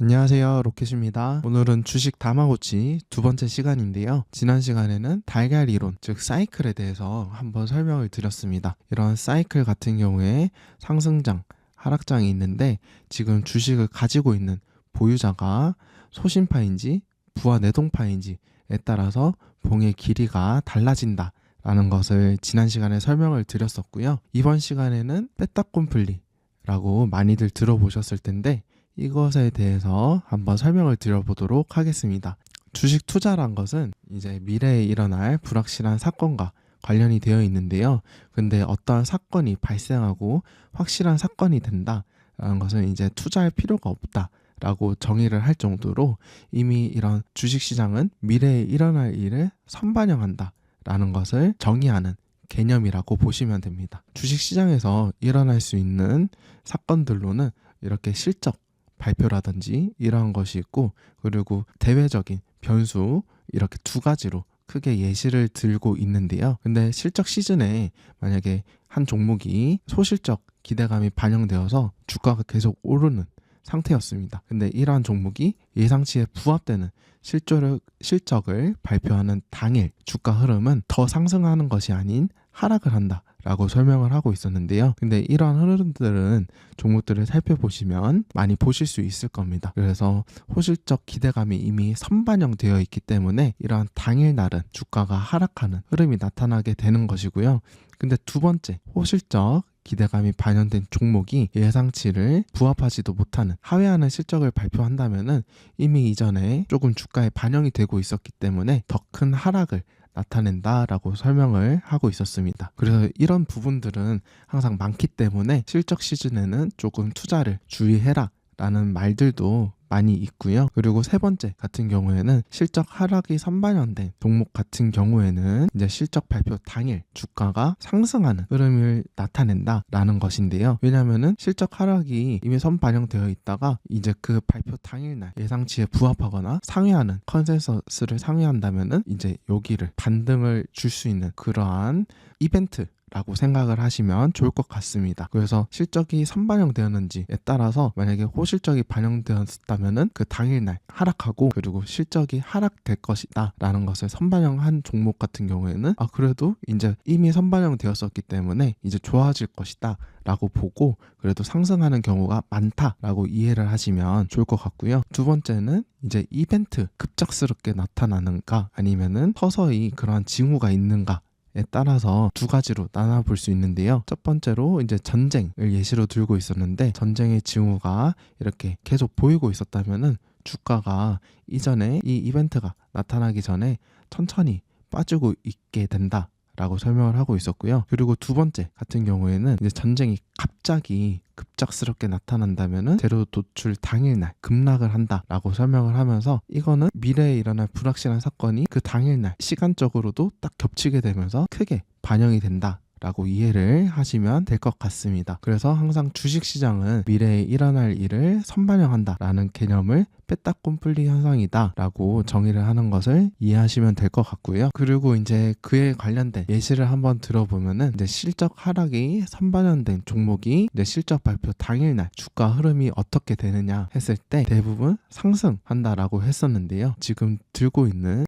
안녕하세요, 로켓입니다. 오늘은 주식 다마고치 두 번째 시간인데요. 지난 시간에는 달걀 이론, 즉 사이클에 대해서 한번 설명을 드렸습니다. 이런 사이클 같은 경우에 상승장, 하락장이 있는데 지금 주식을 가지고 있는 보유자가 소신파인지 부하 내동파인지에 따라서 봉의 길이가 달라진다 라는 것을 지난 시간에 설명을 드렸었고요. 이번 시간에는 빼딱곰플리라고 많이들 들어보셨을 텐데 이것에 대해서 한번 설명을 드려보도록 하겠습니다. 주식 투자란 것은 이제 미래에 일어날 불확실한 사건과 관련이 되어 있는데요. 근데 어떠한 사건이 발생하고 확실한 사건이 된다라는 것은 이제 투자할 필요가 없다라고 정의를 할 정도로 이미 이런 주식시장은 미래에 일어날 일을 선반영한다라는 것을 정의하는 개념이라고 보시면 됩니다. 주식시장에서 일어날 수 있는 사건들로는 이렇게 실적 발표라든지 이러한 것이 있고, 그리고 대외적인 변수, 이렇게 두 가지로 크게 예시를 들고 있는데요. 근데 실적 시즌에 만약에 한 종목이 소실적 기대감이 반영되어서 주가가 계속 오르는 상태였습니다. 근데 이러한 종목이 예상치에 부합되는 실적을 발표하는 당일 주가 흐름은 더 상승하는 것이 아닌 하락을 한다 라고 설명을 하고 있었는데요. 근데 이러한 흐름들은 종목들을 살펴보시면 많이 보실 수 있을 겁니다. 그래서 호실적 기대감이 이미 선반영되어 있기 때문에 이러한 당일날은 주가가 하락하는 흐름이 나타나게 되는 것이고요. 근데 두 번째, 호실적 기대감이 반영된 종목이 예상치를 부합하지도 못하는 하회하는 실적을 발표한다면은 이미 이전에 조금 주가에 반영이 되고 있었기 때문에 더 큰 하락을 나타낸다라고 설명을 하고 있었습니다. 그래서 이런 부분들은 항상 많기 때문에 실적 시즌에는 조금 투자를 주의해라 라는 말들도 많이 있고요. 그리고 세 번째 같은 경우에는 실적 하락이 선반영된 종목 같은 경우에는 이제 실적 발표 당일 주가가 상승하는 흐름을 나타낸다라는 것인데요. 왜냐하면은 실적 하락이 이미 선반영되어 있다가 이제 그 발표 당일날 예상치에 부합하거나 상회하는 컨센서스를 상회한다면은 이제 여기를 반등을 줄 수 있는 그러한 이벤트 라고 생각을 하시면 좋을 것 같습니다. 그래서 실적이 선반영되었는지에 따라서 만약에 호실적이 반영되었다면은 그 당일날 하락하고, 그리고 실적이 하락될 것이다 라는 것을 선반영한 종목 같은 경우에는 그래도 이제 이미 선반영되었었기 때문에 이제 좋아질 것이다 라고 보고 그래도 상승하는 경우가 많다라고 이해를 하시면 좋을 것 같고요. 두 번째는 이제 이벤트 급작스럽게 나타나는가 아니면은 서서히 그러한 징후가 있는가 에 따라서 두 가지로 나눠볼 수 있는데요. 첫 번째로 이제 전쟁을 예시로 들고 있었는데, 전쟁의 징후가 이렇게 계속 보이고 있었다면은 주가가 이전에 이 이벤트가 나타나기 전에 천천히 빠지고 있게 된다 라고 설명을 하고 있었고요. 그리고 두 번째 같은 경우에는 이제 전쟁이 갑자기 급작스럽게 나타난다면은 재료 도출 당일날 급락을 한다라고 설명을 하면서 이거는 미래에 일어날 불확실한 사건이 그 당일날 시간적으로도 딱 겹치게 되면서 크게 반영이 된다 라고 이해를 하시면 될 것 같습니다. 그래서 항상 주식시장은 미래에 일어날 일을 선반영한다 라는 개념을 빼딱곰플리 현상이다 라고 정의를 하는 것을 이해하시면 될 것 같고요. 그리고 이제 그에 관련된 예시를 한번 들어보면은 이제 실적 하락이 선반영된 종목이 이제 실적 발표 당일날 주가 흐름이 어떻게 되느냐 했을 때 대부분 상승한다라고 했었는데요. 지금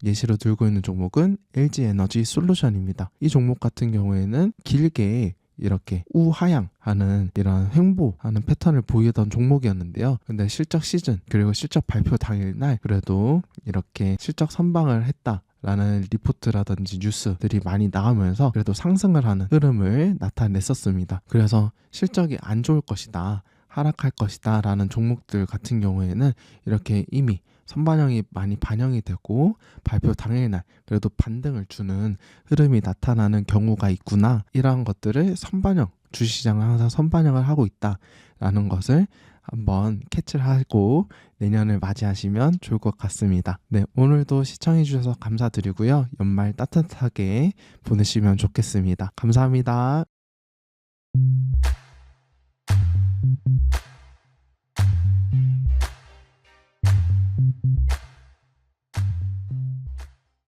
예시로 들고 있는 종목은 LG에너지 솔루션입니다. 이 종목 같은 경우에는 길게 이렇게 우하향하는 이런 횡보하는 패턴을 보이던 종목이었는데요. 근데 실적 시즌 그리고 실적 발표 당일날 그래도 이렇게 실적 선방을 했다 라는 리포트라든지 뉴스들이 많이 나오면서 그래도 상승을 하는 흐름을 나타냈었습니다. 그래서 실적이 안 좋을 것이다, 하락할 것이다 라는 종목들 같은 경우에는 이렇게 이미 선반영이 많이 반영이 되고 발표 당일날 그래도 반등을 주는 흐름이 나타나는 경우가 있구나, 이러한 것들을 주식시장은 항상 선반영을 하고 있다라는 것을 한번 캐치를 하고 내년을 맞이하시면 좋을 것 같습니다. 네, 오늘도 시청해주셔서 감사드리고요. 연말 따뜻하게 보내시면 좋겠습니다. 감사합니다.